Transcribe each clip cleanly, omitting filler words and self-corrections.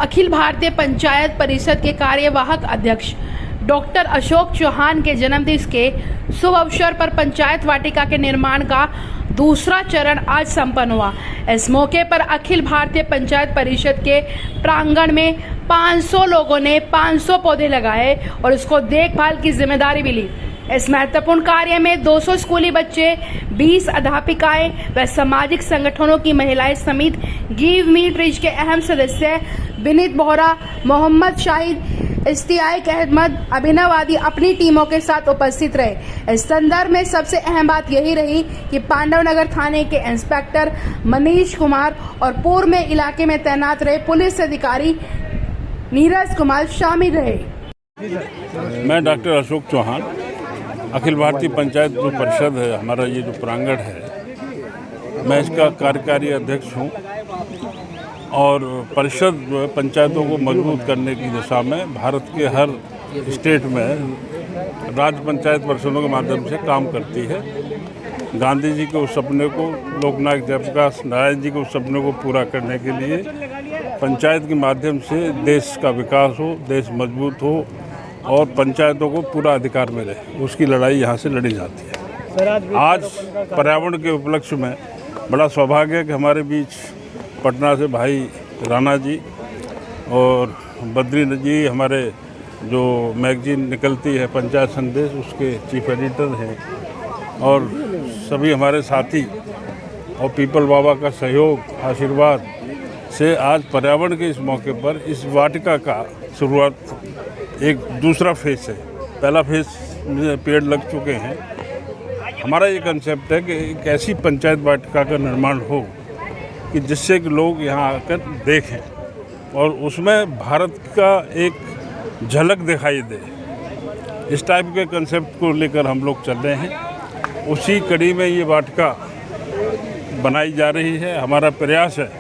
अखिल भारतीय पंचायत परिषद के कार्यवाहक अध्यक्ष डॉक्टर अशोक चौहान के जन्मदिन के शुभ अवसर पर पंचायत वाटिका के निर्माण का दूसरा चरण आज संपन्न हुआ। इस मौके पर अखिल भारतीय पंचायत परिषद के प्रांगण में 500 लोगों ने 500 पौधे लगाए और इसको देखभाल की जिम्मेदारी भी ली। इस महत्वपूर्ण कार्य में 200 स्कूली बच्चे, 20 अध्यापिकाएं व सामाजिक संगठनों की महिलाएं समेत गिव मी ट्रीज के अहम सदस्य विनीत बोहरा, मोहम्मद शाहिद, इस्तियाक अहमद, अभिनव आदि अपनी टीमों के साथ उपस्थित रहे। इस संदर्भ में सबसे अहम बात यही रही कि पांडवनगर थाने के इंस्पेक्टर मनीष कुमार और पूर्व में इलाके में तैनात रहे पुलिस अधिकारी नीरज कुमार शामिल रहे। मैं डॉक्टर अशोक चौहान, अखिल भारतीय पंचायत जो परिषद है, हमारा ये जो प्रांगण है, मैं इसका कार्यकारी अध्यक्ष हूँ और परिषद जो है पंचायतों को मजबूत करने की दिशा में भारत के हर स्टेट में राज्य पंचायत परिषदों के माध्यम से काम करती है। गांधी जी के उस सपने को, लोकनायक जयप्रकाश नारायण जी के उस सपने को पूरा करने के लिए पंचायत के माध्यम से देश का विकास हो, देश मजबूत हो और पंचायतों को पूरा अधिकार मिले, उसकी लड़ाई यहाँ से लड़ी जाती है। आज पर्यावरण के उपलक्ष्य में बड़ा सौभाग्य है कि हमारे बीच पटना से भाई राणा जी और बद्री जी, हमारे जो मैगजीन निकलती है पंचायत संदेश, उसके चीफ एडिटर हैं, और सभी हमारे साथी और पीपल बाबा का सहयोग, आशीर्वाद से आज पर्यावरण के इस मौके पर इस वाटिका का शुरुआत एक दूसरा फेस है। पहला फेस में पेड़ लग चुके हैं। हमारा ये कंसेप्ट है कि एक ऐसी पंचायत वाटिका का निर्माण हो कि जिससे कि लोग यहाँ आकर देखें और उसमें भारत का एक झलक दिखाई दे। इस टाइप के कंसेप्ट को लेकर हम लोग चल रहे हैं। उसी कड़ी में ये वाटिका बनाई जा रही है। हमारा प्रयास है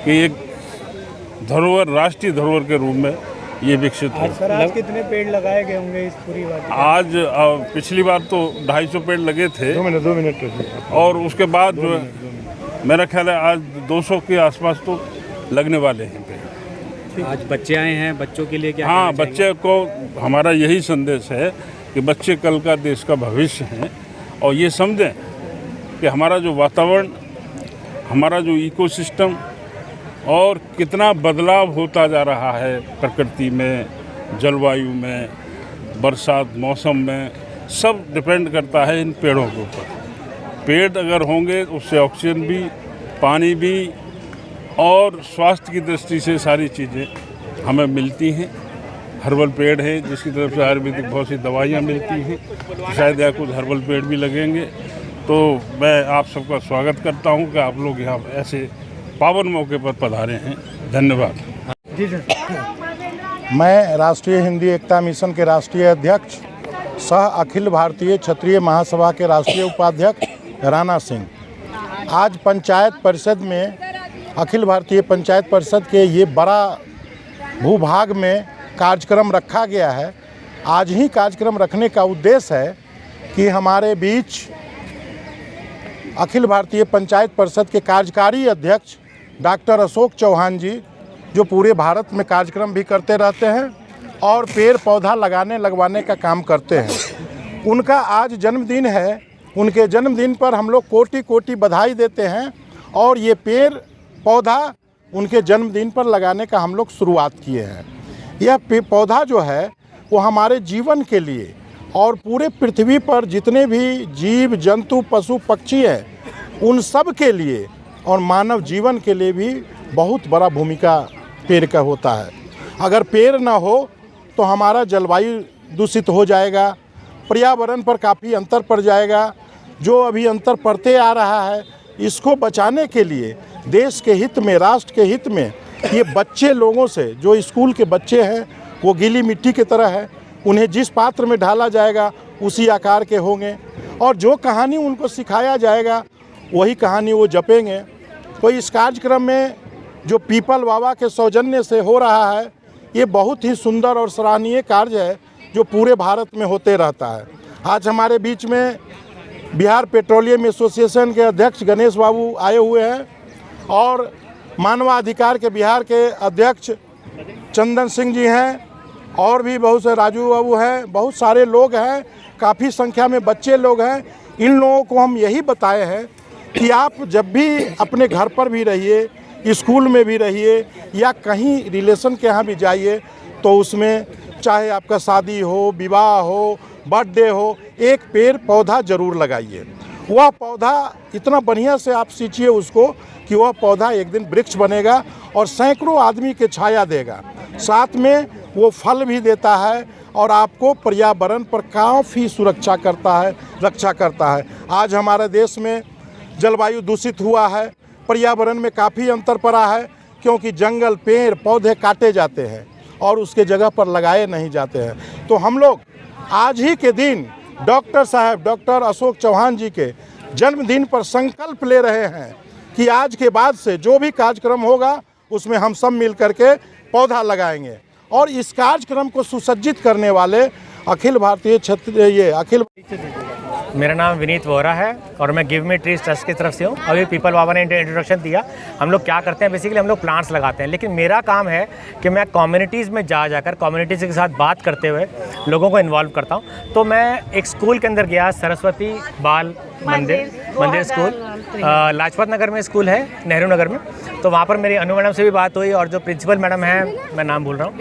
कि एक धरोहर, राष्ट्रीय धरोहर के रूप में ये विकसित हो। सर, आज कितने पेड़ लगाए गए होंगे इस पूरी वाटिका? आज पिछली बार तो 250 पेड़ लगे थे। 2 मिनट और उसके बाद जो है मेरा ख्याल है आज 200 के आसपास तो लगने वाले हैं पेड़। आज बच्चे आए हैं, बच्चों के लिए क्या? हाँ, बच्चे को हमारा यही संदेश है कि बच्चे कल का देश का भविष्य हैं और ये समझें कि हमारा जो वातावरण, हमारा जो इकोसिस्टम और कितना बदलाव होता जा रहा है प्रकृति में, जलवायु में, बरसात मौसम में, सब डिपेंड करता है इन पेड़ों के ऊपर। पेड़ अगर होंगे उससे ऑक्सीजन भी, पानी भी और स्वास्थ्य की दृष्टि से सारी चीज़ें हमें मिलती हैं। हर्बल पेड़ है जिसकी तरफ से आयुर्वेदिक बहुत सी दवाइयाँ मिलती हैं, तो शायद यहाँ कुछ हर्बल पेड़ भी लगेंगे। तो मैं आप सबका स्वागत करता हूँ कि आप लोग यहाँ ऐसे पावन मौके पर पधारे हैं। धन्यवाद। जी सर। मैं राष्ट्रीय हिंदी एकता मिशन के राष्ट्रीय अध्यक्ष सह अखिल भारतीय क्षत्रिय महासभा के राष्ट्रीय उपाध्यक्ष राणा सिंह। आज पंचायत परिषद में, अखिल भारतीय पंचायत परिषद के ये बड़ा भूभाग में कार्यक्रम रखा गया है। आज ही कार्यक्रम रखने का उद्देश्य है कि हमारे बीच अखिल भारतीय पंचायत परिषद के कार्यकारी अध्यक्ष डॉक्टर अशोक चौहान जी, जो पूरे भारत में कार्यक्रम भी करते रहते हैं और पेड़ पौधा लगवाने का काम करते हैं, उनका आज जन्मदिन है। उनके जन्मदिन पर हम लोग कोटि कोटि बधाई देते हैं और ये पेड़ पौधा उनके जन्मदिन पर लगाने का हम लोग शुरुआत किए हैं। यह पौधा जो है वो हमारे जीवन के लिए और पूरे पृथ्वी पर जितने भी जीव जंतु पशु पक्षी हैं उन सब के लिए और मानव जीवन के लिए भी बहुत बड़ा भूमिका पेड़ का होता है। अगर पेड़ ना हो तो हमारा जलवायु दूषित हो जाएगा, पर्यावरण पर काफ़ी अंतर पड़ जाएगा। जो अभी अंतर पड़ते आ रहा है, इसको बचाने के लिए देश के हित में, राष्ट्र के हित में ये बच्चे लोगों से, जो स्कूल के बच्चे हैं वो गीली मिट्टी की तरह है, उन्हें जिस पात्र में ढाला जाएगा उसी आकार के होंगे और जो कहानी उनको सिखाया जाएगा वही कहानी वो जपेंगे। तो इस कार्यक्रम में जो पीपल बाबा के सौजन्य से हो रहा है, ये बहुत ही सुंदर और सराहनीय कार्य है जो पूरे भारत में होते रहता है। आज हमारे बीच में बिहार पेट्रोलियम एसोसिएशन के अध्यक्ष गणेश बाबू आए हुए हैं और मानवाधिकार के बिहार के अध्यक्ष चंदन सिंह जी हैं, और भी बहुत से राजू बाबू हैं, बहुत सारे लोग हैं, काफ़ी संख्या में बच्चे लोग हैं। इन लोगों को हम यही बताए हैं कि आप जब भी अपने घर पर भी रहिए, स्कूल में भी रहिए या कहीं रिलेशन के यहाँ भी जाइए, तो उसमें चाहे आपका शादी हो, विवाह हो, बर्थडे हो, एक पेड़ पौधा ज़रूर लगाइए। वह पौधा इतना बढ़िया से आप सींचिए उसको कि वह पौधा एक दिन वृक्ष बनेगा और सैकड़ों आदमी के छाया देगा, साथ में वो फल भी देता है और आपको पर्यावरण पर काफ़ी सुरक्षा करता है, रक्षा करता है। आज हमारे देश में जलवायु दूषित हुआ है, पर्यावरण में काफ़ी अंतर पड़ा है, क्योंकि जंगल, पेड़ पौधे काटे जाते हैं और उसके जगह पर लगाए नहीं जाते हैं। तो हम लोग आज ही के दिन डॉक्टर साहब डॉक्टर अशोक चौहान जी के जन्मदिन पर संकल्प ले रहे हैं कि आज के बाद से जो भी कार्यक्रम होगा उसमें हम सब मिल करके पौधा लगाएंगे। और इस कार्यक्रम को सुसज्जित करने वाले अखिल भारतीय मेरा नाम विनीत वोहरा है और मैं गिव मी ट्रीज ट्रस्ट की तरफ से हूँ। अभी पीपल बाबा ने इंट्रोडक्शन दिया। हम लोग क्या करते हैं, बेसिकली हम लोग प्लांट्स लगाते हैं, लेकिन मेरा काम है कि मैं कम्युनिटीज़ में जाकर कम्युनिटीज़ के साथ बात करते हुए लोगों को इन्वॉल्व करता हूँ। तो मैं एक स्कूल के अंदर गया, सरस्वती बाल मंदिर स्कूल, लाजपत नगर में स्कूल है, नेहरू नगर में। तो वहाँ पर मेरी अनु मैडम से भी बात हुई और जो प्रिंसिपल मैडम हैं, मैं नाम भूल रहा हूँ,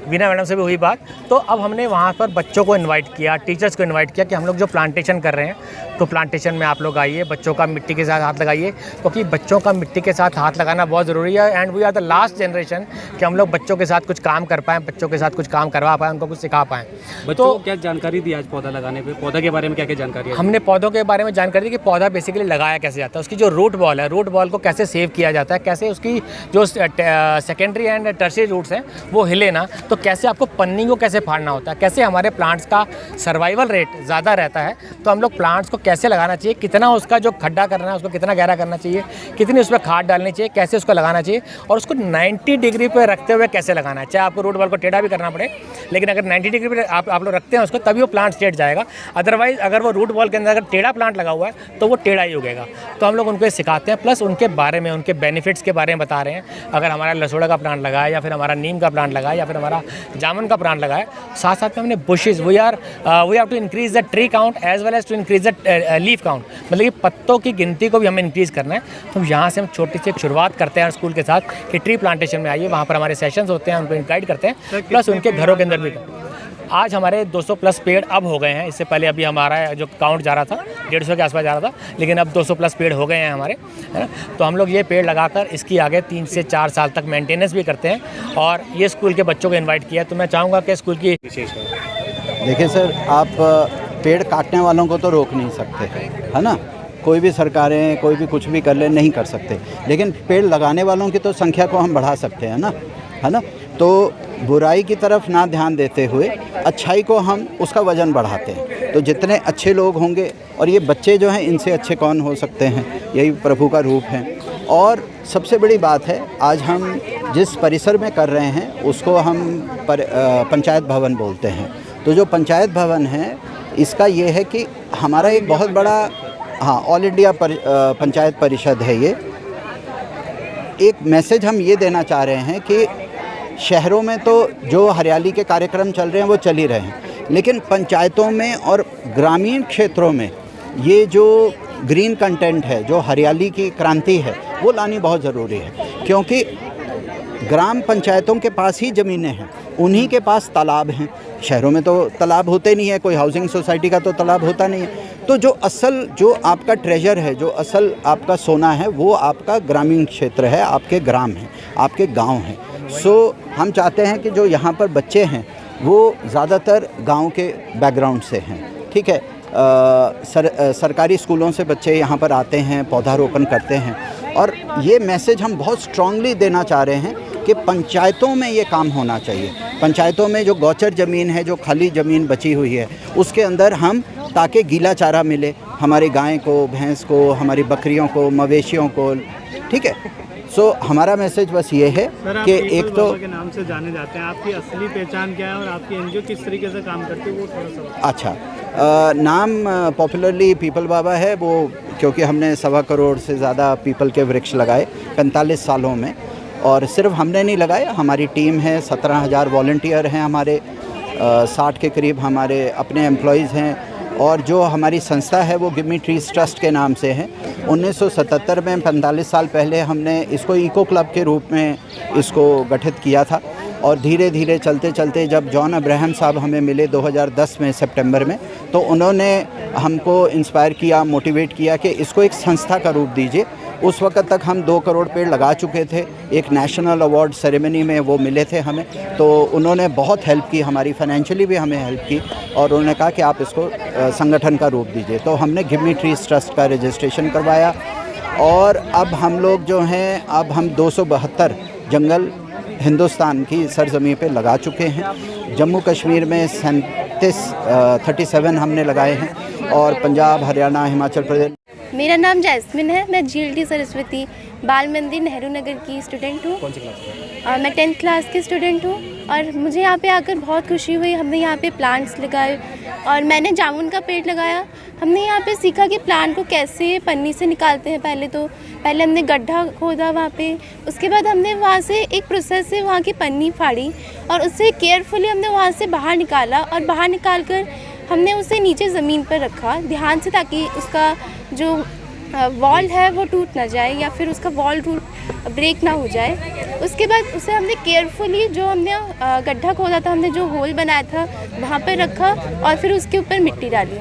वीना मैडम से भी हुई बात। तो अब हमने वहाँ पर बच्चों को इनवाइट किया, टीचर्स को इनवाइट किया कि हम लोग जो प्लांटेशन कर रहे हैं, तो प्लांटेशन में आप लोग आइए, बच्चों का मिट्टी के साथ हाथ लगाइए, क्योंकि बच्चों का मिट्टी के साथ हाथ लगाना बहुत ज़रूरी है। And we are the last generation कि हम लोग बच्चों के साथ कुछ काम कर पाएँ, बच्चों के साथ कुछ काम करवा पाएँ, उनको कुछ सिखा पाएँ। बच्चों को क्या जानकारी दी आज पौधा लगाने पे? पौधा के बारे में क्या क्या जानकारी है? हमने पौधों के बारे में जानकारी दी कि पौधा बेसिकली लगाया कैसे जाता है, उसकी जो रूट बॉल है, रूट बॉल को कैसे सेव किया जाता है, कैसे उसकी जो सेकेंडरी एंड टर्शियरी रूट्स हैं वो हिले ना, तो कैसे आपको पन्नी को कैसे फाड़ना होता है, कैसे हमारे प्लांट्स का सर्वाइवल रेट ज़्यादा रहता है, तो हम लोग प्लांट्स को कैसे लगाना चाहिए, कितना उसका जो खड्डा करना है उसको कितना गहरा करना चाहिए, कितनी उसमें खाद डालनी चाहिए, कैसे उसको लगाना चाहिए और उसको 90 डिग्री पे रखते हुए कैसे लगाना है। चाहे आपको रूट बॉल को टेढ़ा भी करना पड़े, लेकिन अगर 90 डिग्री पे आप लोग रखते हैं उसको, तभी वो प्लांट स्ट्रेट जाएगा। अदरवाइज अगर वो रूट बॉल के अंदर अगर टेढ़ा प्लांट लगा हुआ है तो वो टेढ़ा ही उगेगा। तो हम लोग उनको सिखाते हैं, प्लस उनके बारे में, उनके बेनिफिट्स के बारे में बता रहे हैं। अगर हमारा लसोड़ा का प्लांट लगा है या फिर हमारा नीम का प्लांट लगा है या फिर हमारा जामुन का प्लांट लगा है, साथ साथ में हमने bushes, we have to increase the tree count as well as to increase the leaf count, मतलब कि पत्तों की गिनती को भी हमें इंक्रीज़ करना है। तो यहाँ से हम छोटी सी एक शुरुआत करते हैं स्कूल के साथ कि ट्री प्लांटेशन में आइए, वहाँ पर हमारे सेशंस होते हैं, उनको गाइड करते हैं, प्लस उनके घरों के अंदर भी। आज हमारे 200 प्लस पेड़ अब हो गए हैं, इससे पहले अभी हमारा जो काउंट जा रहा था 150 के आसपास जा रहा था, लेकिन अब 200 प्लस पेड़ हो गए हैं हमारे, है ना। तो हम लोग ये पेड़ लगाकर इसकी आगे 3 से 4 साल तक मेंटेनेंस भी करते हैं और ये स्कूल के बच्चों को इनवाइट किया। तो मैं चाहूँगा कि स्कूल की देखिए सर, आप पेड़ काटने वालों को तो रोक नहीं सकते, है ना, कोई भी सरकारें कोई भी कुछ भी कर ले, नहीं कर सकते, लेकिन पेड़ लगाने वालों की तो संख्या को हम बढ़ा सकते हैं ना, है ना। तो बुराई की तरफ ना ध्यान देते हुए अच्छाई को हम उसका वज़न बढ़ाते हैं। तो जितने अच्छे लोग होंगे, और ये बच्चे जो हैं इनसे अच्छे कौन हो सकते हैं, यही प्रभु का रूप है। और सबसे बड़ी बात है, आज हम जिस परिसर में कर रहे हैं उसको हम पंचायत भवन बोलते हैं। तो जो पंचायत भवन है, इसका ये है कि हमारा एक बहुत बड़ा ऑल इंडिया पंचायत परिषद है। ये एक मैसेज हम ये देना चाह रहे हैं कि शहरों में तो जो हरियाली के कार्यक्रम चल रहे हैं वो चल ही रहे हैं, लेकिन पंचायतों में और ग्रामीण क्षेत्रों में ये जो ग्रीन कंटेंट है, जो हरियाली की क्रांति है, वो लानी बहुत ज़रूरी है। क्योंकि ग्राम पंचायतों के पास ही ज़मीनें हैं, उन्हीं के पास तालाब हैं। शहरों में तो तालाब होते नहीं है, कोई हाउसिंग सोसाइटी का तो तालाब होता नहीं है। तो जो आपका ट्रेजर है, जो असल आपका सोना है, वो आपका ग्रामीण क्षेत्र है, आपके ग्राम हैं, आपके गांव हैं। हम चाहते हैं कि जो यहाँ पर बच्चे हैं वो ज़्यादातर गांव के बैकग्राउंड से हैं, ठीक है। सरकारी स्कूलों से बच्चे यहाँ पर आते हैं, पौधारोपण करते हैं, और ये मैसेज हम बहुत स्ट्रांगली देना चाह रहे हैं कि पंचायतों में ये काम होना चाहिए। पंचायतों में जो गौचर ज़मीन है, जो खाली ज़मीन बची हुई है, उसके अंदर हम, ताकि गीला चारा मिले हमारी गाय को, भैंस को, हमारी बकरियों को, मवेशियों को, ठीक है। हमारा मैसेज बस ये है कि एक तो के नाम से जाने जाते हैं, आपकी असली पहचान क्या है और आपकी एनजीओ किस तरीके से काम करती है, वो थोड़ा सा। अच्छा, नाम पॉपुलरली पीपल बाबा है, वो क्योंकि हमने 1.25 करोड़ से ज़्यादा पीपल के वृक्ष लगाए 45 सालों में, और सिर्फ हमने नहीं लगाया, हमारी टीम है, 17,000 वॉलंटियर हैं हमारे, 60 के करीब हमारे अपने एम्प्लॉयज़ हैं। और जो हमारी संस्था है वो गिव मी ट्रीज ट्रस्ट के नाम से है। 1977 में 45 साल पहले हमने इसको इको क्लब के रूप में इसको गठित किया था और धीरे धीरे चलते चलते जब जॉन अब्राहम साहब हमें मिले 2010 में सितंबर में, तो उन्होंने हमको इंस्पायर किया, मोटिवेट किया कि इसको एक संस्था का रूप दीजिए। उस वक्त तक हम 2 करोड़ पेड़ लगा चुके थे, एक नेशनल अवार्ड सेरेमनी में वो मिले थे हमें, तो उन्होंने बहुत हेल्प की, हमारी फाइनेंशियली भी हमें हेल्प की और उन्होंने कहा कि आप इसको संगठन का रूप दीजिए। तो हमने गिव मी ट्रीज ट्रस्ट का रजिस्ट्रेशन करवाया और अब हम लोग जो हैं, अब हम 272 जंगल हिंदुस्तान की सरजमीं पे लगा चुके हैं। जम्मू कश्मीर में 37 हमने लगाए हैं और पंजाब, हरियाणा, हिमाचल प्रदेश। मेरा नाम जैस्मिन है, मैं GLT सरस्वती बाल मंदिर नेहरू नगर की स्टूडेंट हूँ। कौन सी क्लास? मैं 10th क्लास की स्टूडेंट हूँ और मुझे यहाँ पे आकर बहुत खुशी हुई। हमने यहाँ पे प्लांट्स लगाए और मैंने जामुन का पेड़ लगाया। हमने यहाँ पे सीखा कि प्लांट को कैसे पन्नी से निकालते हैं। पहले हमने गड्ढा खोदा वहाँ पे, उसके बाद हमने वहाँ से एक प्रोसेस से वहाँ की पन्नी फाड़ी और उससे केयरफुली हमने वहाँ से बाहर निकाला और बाहर निकाल कर हमने उसे नीचे ज़मीन पर रखा ध्यान से, ताकि उसका जो वॉल है वो टूट ना जाए या फिर उसका वॉल ब्रेक ना हो जाए। उसके बाद उसे हमने केयरफुली, जो हमने गड्ढा खोदा था, हमने जो होल बनाया था वहाँ पर रखा और फिर उसके ऊपर मिट्टी डाली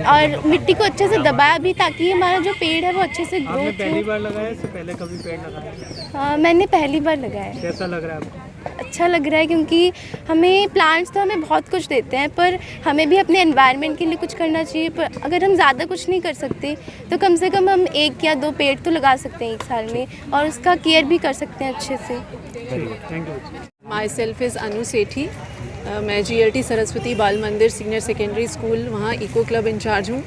और मिट्टी को अच्छे से दबाया भी, ताकि हमारा जो पेड़ है वो अच्छे से ग्रोथ हो। पहली बार लगाया, इससे पहले कभी पेड़ लगाया? मैंने पहली बार लगाया। कैसा लग रहा है आपको? अच्छा लग रहा है, क्योंकि हमें प्लांट्स तो हमें बहुत कुछ देते हैं, पर हमें भी अपने एनवायरनमेंट के लिए कुछ करना चाहिए। पर अगर हम ज़्यादा कुछ नहीं कर सकते तो कम से कम हम 1 या 2 पेड़ तो लगा सकते हैं 1 साल में और उसका केयर भी कर सकते हैं अच्छे से। Thank you. Myself is Anu Sethi. मैं GLT Saraswati Bal Mandir senior secondary school वहाँ इको क्लब इंचार्ज हूँ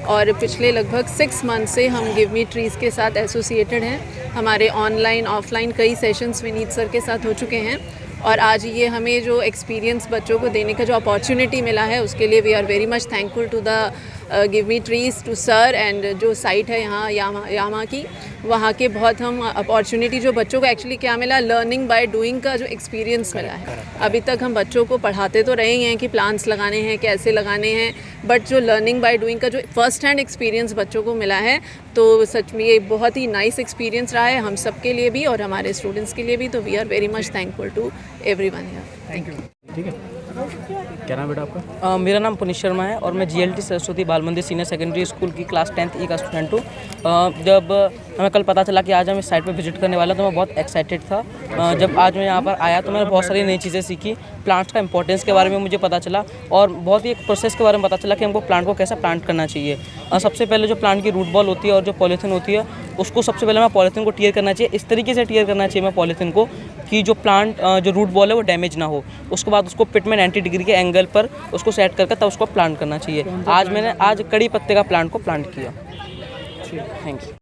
और पिछले लगभग 6 मंथ से हम गिव मी ट्रीज़ के साथ एसोसिएटेड हैं। हमारे ऑनलाइन ऑफलाइन कई सेशंस विनीत सर के साथ हो चुके हैं और आज ये हमें जो एक्सपीरियंस बच्चों को देने का जो अपॉर्चुनिटी मिला है उसके लिए we are very much thankful to the Give Me Trees, to sir and जो साइट है यहाँ यामा की, वहाँ के बहुत हम अपॉर्चुनिटी जो बच्चों को एक्चुअली क्या मिला, लर्निंग बाय डूइंग का जो एक्सपीरियंस मिला है। अभी तक हम बच्चों को पढ़ाते तो रहे हैं कि प्लांट्स लगाने हैं, कैसे लगाने हैं, बट जो लर्निंग बाय डूइंग का जो फर्स्ट हैंड एक्सपीरियंस बच्चों को मिला है, तो सच में ये बहुत ही नाइस एक्सपीरियंस रहा है हम सब के लिए भी और हमारे स्टूडेंट्स के लिए भी। तो we are very much thankful to everyone here. Thank you. ठीक है, क्या नाम बेटा आपका? मेरा नाम पुनीत शर्मा है और मैं GLT Saraswati Bal Mandir senior secondary school की क्लास 10th E का स्टूडेंट हूँ। जब हमें कल पता चला कि आज हम इस साइट पर विजिट करने वाले हैं तो मैं बहुत एक्साइटेड था। जब आज मैं यहाँ पर आया तो मैंने बहुत सारी नई चीज़ें सीखी। प्लांट्स का इंपॉर्टेंस के बारे में मुझे पता चला और बहुत ही एक प्रोसेस के बारे में पता चला कि हमको प्लांट को कैसे प्लांट करना चाहिए। सबसे पहले जो प्लांट की रूट बॉल होती है और जो पॉलीथीन होती है उसको सबसे पहले मैं पॉलीथीन को टियर करना चाहिए, इस तरीके से टियर करना चाहिए मैं पॉलीथीन को कि जो प्लांट जो रूट बॉल है वो डैमेज ना हो। उसके बाद उसको पिट में 90 डिग्री के एंगल पर उसको सेट करके तब उसको प्लांट करना चाहिए। आज मैंने कड़ी पत्ते का प्लांट को प्लांट किया। Thank you.